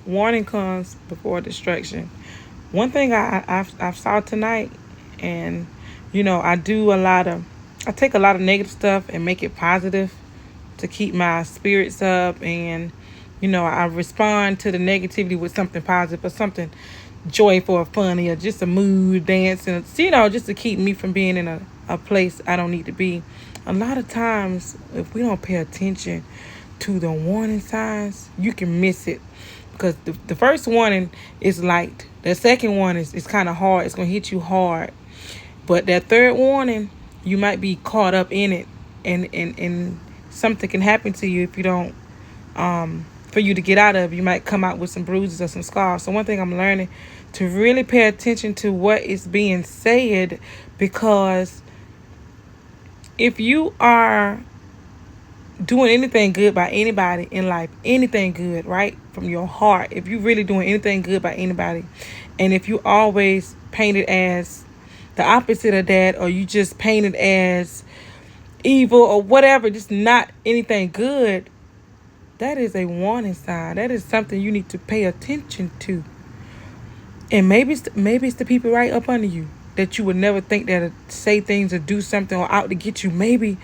warning comes before destruction. One thing I've saw tonight, and I take a lot of negative stuff and make it positive to keep my spirits up, and I respond to the negativity with something positive or something joyful or funny or just a mood dance, and just to keep me from being in a place I don't need to be. A lot of times, if we don't pay attention to the warning signs, you can miss it, because the first warning is light. The second one is kind of hard. It's going to hit you hard. But that third warning, you might be caught up in it, and something can happen to you if you don't, for you to get out of. You might come out with some bruises or some scars. So one thing I'm learning, to really pay attention to what is being said, because if you are doing anything good by anybody in life, anything good, right, from your heart, if you really doing anything good by anybody, and if you always paint it as the opposite of that, or you just paint it as evil or whatever, just not anything good, that is a warning sign. That is something you need to pay attention to. And maybe it's the people right up under you that you would never think that say things or do something or out to get you. Maybe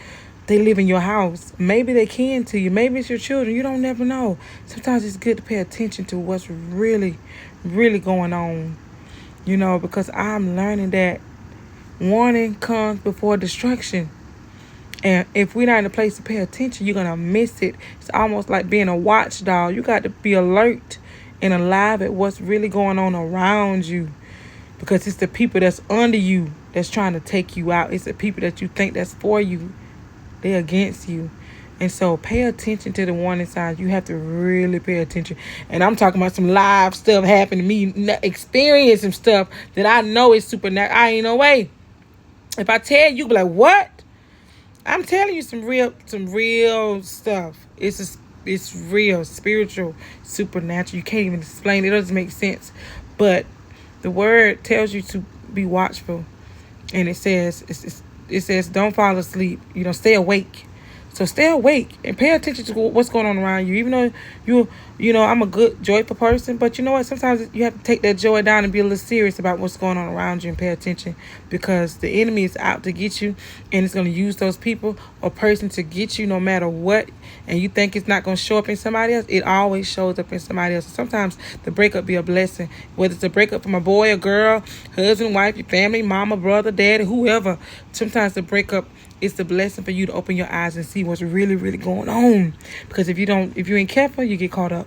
they live in your house. Maybe they can to you. Maybe it's your children. You don't never know. Sometimes it's good to pay attention to what's really, really going on. Because I'm learning that warning comes before destruction. And if we're not in a place to pay attention, you're going to miss it. It's almost like being a watchdog. You got to be alert and alive at what's really going on around you. Because it's the people that's under you that's trying to take you out. It's the people that you think that's for you. They're against you. And so pay attention to the warning signs. You have to really pay attention. And I'm talking about some live stuff happening to me, experiencing stuff that I know is supernatural. I ain't no way. If I tell you, be like, what? I'm telling you some real stuff. It's real, spiritual, supernatural. You can't even explain it. It doesn't make sense. But the word tells you to be watchful. And it says don't fall asleep. Stay awake. So stay awake and pay attention to what's going on around you. Even though I'm a good, joyful person, but you know what? Sometimes you have to take that joy down and be a little serious about what's going on around you and pay attention, because the enemy is out to get you, and it's going to use those people or person to get you no matter what. And you think it's not going to show up in somebody else. It always shows up in somebody else. Sometimes the breakup be a blessing, whether it's a breakup from a boy, a girl, husband, wife, your family, mama, brother, daddy, whoever. Sometimes the breakup is the blessing for you to open your eyes and see what's really, really going on. Because if you ain't careful, you get caught up.